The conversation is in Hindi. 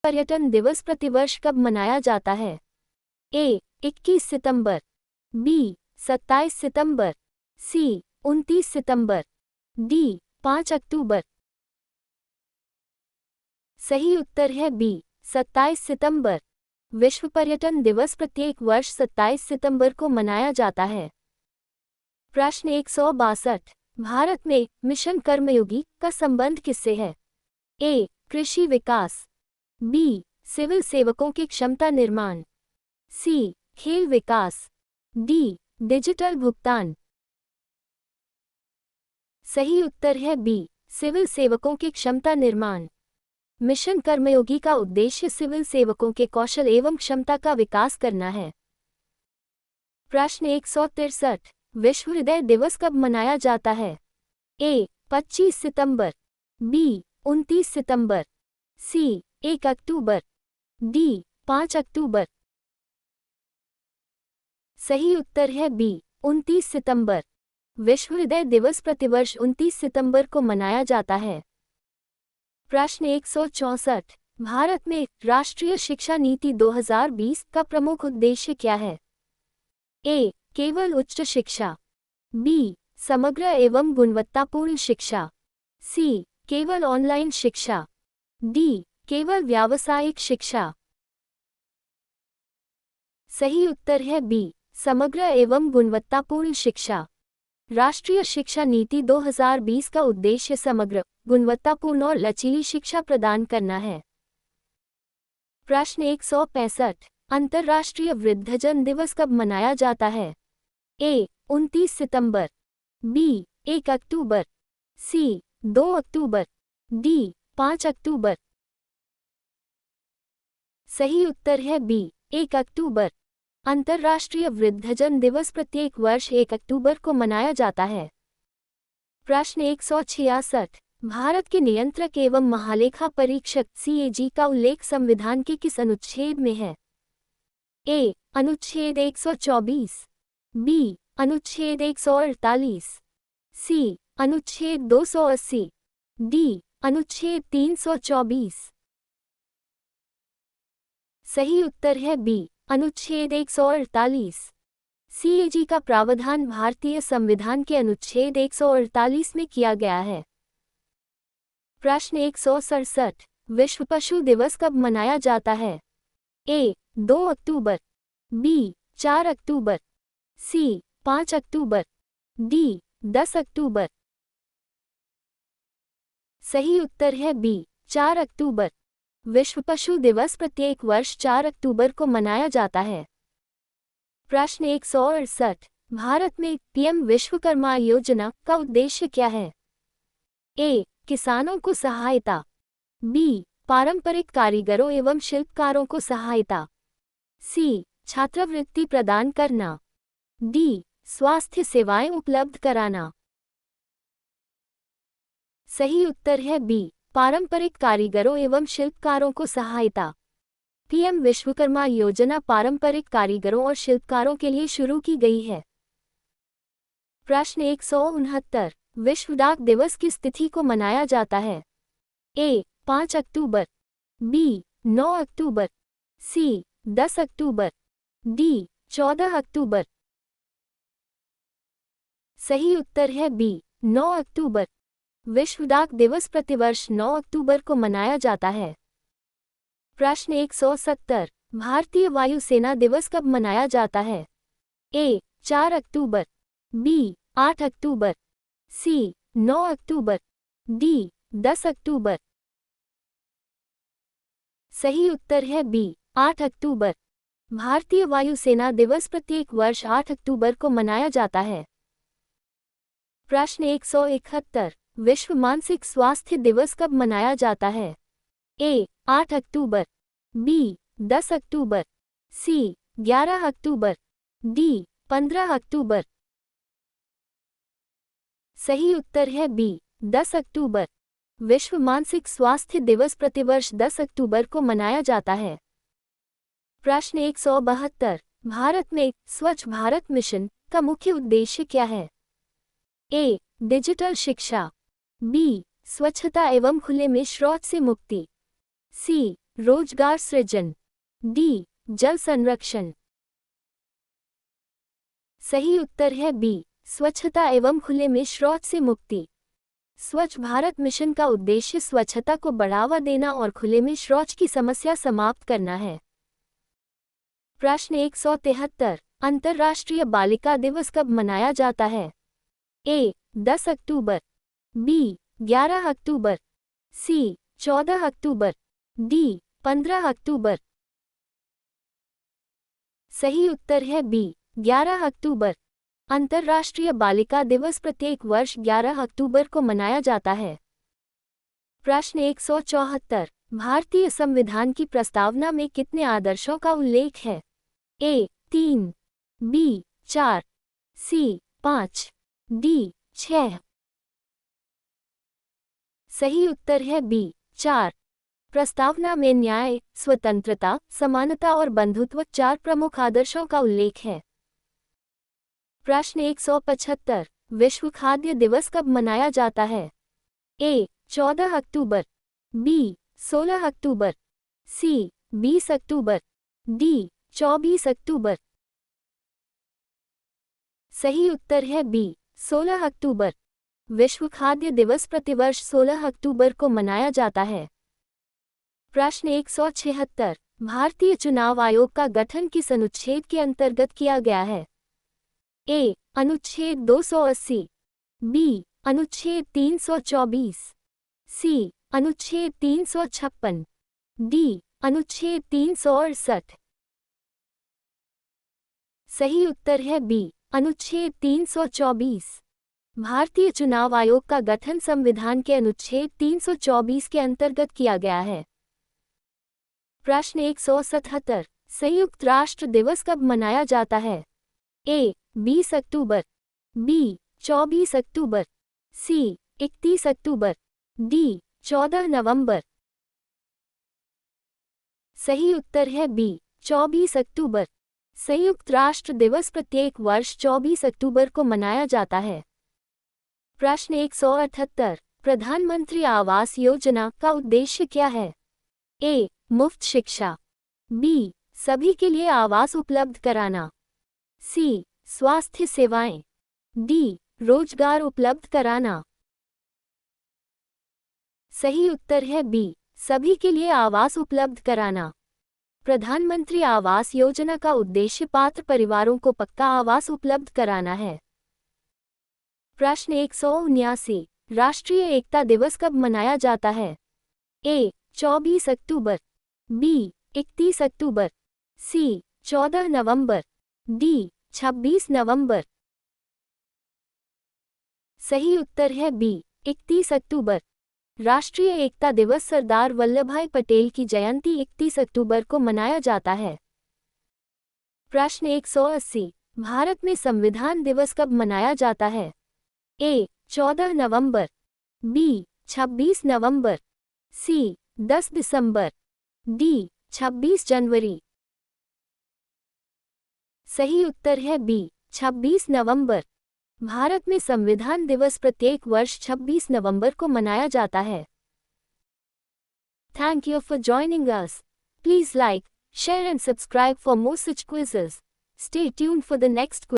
पर्यटन दिवस प्रतिवर्ष कब मनाया जाता है? ए. 21 सितंबर, बी. 27 सितंबर, सी. 29 सितंबर, डी. 5 अक्टूबर। सही उत्तर है बी. 27 सितंबर। विश्व पर्यटन दिवस प्रत्येक वर्ष 27 सितंबर को मनाया जाता है। प्रश्न 162। भारत में मिशन कर्मयोगी का संबंध किससे है? ए. कृषि विकास, बी. सिविल सेवकों की क्षमता निर्माण, सी. खेल विकास, डी. डिजिटल भुगतान। सही उत्तर है बी. सिविल सेवकों की क्षमता निर्माण। मिशन कर्मयोगी का उद्देश्य सिविल सेवकों के कौशल एवं क्षमता का विकास करना है। प्रश्न 163। विश्व हृदय दिवस कब मनाया जाता है? ए. 25 सितंबर, बी. 29 सितंबर, सी. 1 अक्टूबर, डी. 5 अक्टूबर। सही उत्तर है बी. 29 सितंबर। विश्व हृदय दिवस प्रतिवर्ष 29 सितंबर को मनाया जाता है। प्रश्न 164। भारत में राष्ट्रीय शिक्षा नीति 2020 का प्रमुख उद्देश्य क्या है? ए. केवल उच्च शिक्षा, बी. समग्र एवं गुणवत्तापूर्ण शिक्षा, सी. केवल ऑनलाइन शिक्षा, डी. केवल व्यावसायिक शिक्षा। सही उत्तर है बी. समग्र एवं गुणवत्तापूर्ण शिक्षा। राष्ट्रीय शिक्षा नीति 2020 का उद्देश्य समग्र, गुणवत्तापूर्ण और लचीली शिक्षा प्रदान करना है। प्रश्न 165। अंतर्राष्ट्रीय वृद्धजन दिवस कब मनाया जाता है? ए. 29 सितंबर, बी. 1 अक्टूबर, सी. 2 अक्टूबर, डी. 5 अक्टूबर। सही उत्तर है बी. 1 अक्टूबर। अंतर्राष्ट्रीय वृद्धजन दिवस प्रत्येक वर्ष 1 अक्टूबर को मनाया जाता है। प्रश्न 166। भारत के नियंत्रक एवं महालेखा परीक्षक CAG का उल्लेख संविधान के किस अनुच्छेद में है? ए. अनुच्छेद 124, बी. अनुच्छेद 148, सी. अनुच्छेद 280, डी. अनुच्छेद 324। सही उत्तर है बी. अनुच्छेद 148। CAG का प्रावधान भारतीय संविधान के अनुच्छेद 148 में किया गया है। प्रश्न 167। विश्व पशु दिवस कब मनाया जाता है? ए. 2 अक्टूबर, बी. 4 अक्टूबर, सी. 5 अक्टूबर, डी. 10 अक्टूबर। सही उत्तर है बी. 4 अक्टूबर। विश्व पशु दिवस प्रत्येक वर्ष 4 अक्टूबर को मनाया जाता है। प्रश्न 168। भारत में PM विश्वकर्मा योजना का उद्देश्य क्या है? ए. किसानों को सहायता, बी. पारंपरिक कारीगरों एवं शिल्पकारों को सहायता, सी. छात्रवृत्ति प्रदान करना, डी. स्वास्थ्य सेवाएं उपलब्ध कराना। सही उत्तर है बी. पारंपरिक कारीगरों एवं शिल्पकारों को सहायता। PM विश्वकर्मा योजना पारंपरिक कारीगरों और शिल्पकारों के लिए शुरू की गई है। प्रश्न 169। विश्व डाक दिवस किस तिथि को मनाया जाता है? ए. 5 अक्टूबर, बी. 9 अक्टूबर, सी. 10 अक्टूबर, डी. 14 अक्टूबर। सही उत्तर है बी. 9 अक्टूबर। विश्व डाक दिवस प्रतिवर्ष 9 अक्टूबर को मनाया जाता है। प्रश्न 170। भारतीय वायुसेना दिवस कब मनाया जाता है? ए. 4 अक्टूबर, बी. 8 अक्टूबर, सी. 9 अक्टूबर, डी. 10 अक्टूबर। सही उत्तर है बी. 8 अक्टूबर। भारतीय वायुसेना दिवस प्रत्येक वर्ष 8 अक्टूबर को मनाया जाता है। प्रश्न 171। विश्व मानसिक स्वास्थ्य दिवस कब मनाया जाता है? ए. 8 अक्टूबर, बी. 10 अक्टूबर, सी. 11 अक्टूबर, डी. 15 अक्टूबर। सही उत्तर है बी. 10 अक्टूबर। विश्व मानसिक स्वास्थ्य दिवस प्रतिवर्ष 10 अक्टूबर को मनाया जाता है। प्रश्न 172। भारत में स्वच्छ भारत मिशन का मुख्य उद्देश्य क्या है? ए. डिजिटल शिक्षा, बी. स्वच्छता एवं खुले में शौच से मुक्ति, सी. रोजगार सृजन, डी जल संरक्षण। सही उत्तर है बी स्वच्छता एवं खुले में शौच से मुक्ति। स्वच्छ भारत मिशन का उद्देश्य स्वच्छता को बढ़ावा देना और खुले में शौच की समस्या समाप्त करना है। प्रश्न 173 अंतर्राष्ट्रीय बालिका दिवस कब मनाया जाता है? ए 10 अक्टूबर, बी 11 अक्टूबर, सी 14 अक्टूबर, डी 15 अक्टूबर। सही उत्तर है बी 11 अक्टूबर। अंतर्राष्ट्रीय बालिका दिवस प्रत्येक वर्ष 11 अक्टूबर को मनाया जाता है। प्रश्न 174 भारतीय संविधान की प्रस्तावना में कितने आदर्शों का उल्लेख है? ए 3, बी 4, सी 5, डी 6। सही उत्तर है बी 4। प्रस्तावना में न्याय, स्वतंत्रता, समानता और बंधुत्व 4 प्रमुख आदर्शों का उल्लेख है। प्रश्न 175 विश्व खाद्य दिवस कब मनाया जाता है? ए 14 अक्टूबर, बी 16 अक्टूबर, सी 20 अक्टूबर, डी 24 अक्टूबर। सही उत्तर है बी 16 अक्टूबर। विश्व खाद्य दिवस प्रतिवर्ष 16 अक्टूबर को मनाया जाता है। प्रश्न 176 भारतीय चुनाव आयोग का गठन किस अनुच्छेद के अंतर्गत किया गया है? ए अनुच्छेद 280, बी अनुच्छेद 324, सी अनुच्छेद 356, डी अनुच्छेद 368। सही उत्तर है बी अनुच्छेद 324। भारतीय चुनाव आयोग का गठन संविधान के अनुच्छेद 324 के अंतर्गत किया गया है। प्रश्न 177 संयुक्त राष्ट्र दिवस कब मनाया जाता है? ए 20 अक्टूबर, बी 24 अक्टूबर, सी 31 अक्टूबर, डी 14 नवंबर। सही उत्तर है बी 24 अक्टूबर। संयुक्त राष्ट्र दिवस प्रत्येक वर्ष 24 अक्टूबर को मनाया जाता है। प्रश्न 178 प्रधानमंत्री आवास योजना का उद्देश्य क्या है? ए मुफ्त शिक्षा, बी सभी के लिए आवास उपलब्ध कराना, सी स्वास्थ्य सेवाएं, डी रोजगार उपलब्ध कराना। सही उत्तर है बी सभी के लिए आवास उपलब्ध कराना। प्रधानमंत्री आवास योजना का उद्देश्य पात्र परिवारों को पक्का आवास उपलब्ध कराना है। प्रश्न 179 राष्ट्रीय एकता दिवस कब मनाया जाता है? ए 24 अक्टूबर, बी 31 अक्टूबर, सी 14 नवंबर, डी 26 नवंबर। सही उत्तर है बी 31 अक्टूबर। राष्ट्रीय एकता दिवस सरदार वल्लभभाई पटेल की जयंती 31 अक्टूबर को मनाया जाता है। प्रश्न 180 भारत में संविधान दिवस कब मनाया जाता है? ए 14 नवंबर, बी 26 नवंबर, सी 10 दिसंबर, डी 26 जनवरी। सही उत्तर है बी 26 नवंबर। भारत में संविधान दिवस प्रत्येक वर्ष 26 नवंबर को मनाया जाता है। Thank you for joining us. Please like, share and subscribe for more such quizzes. Stay tuned for the next quiz.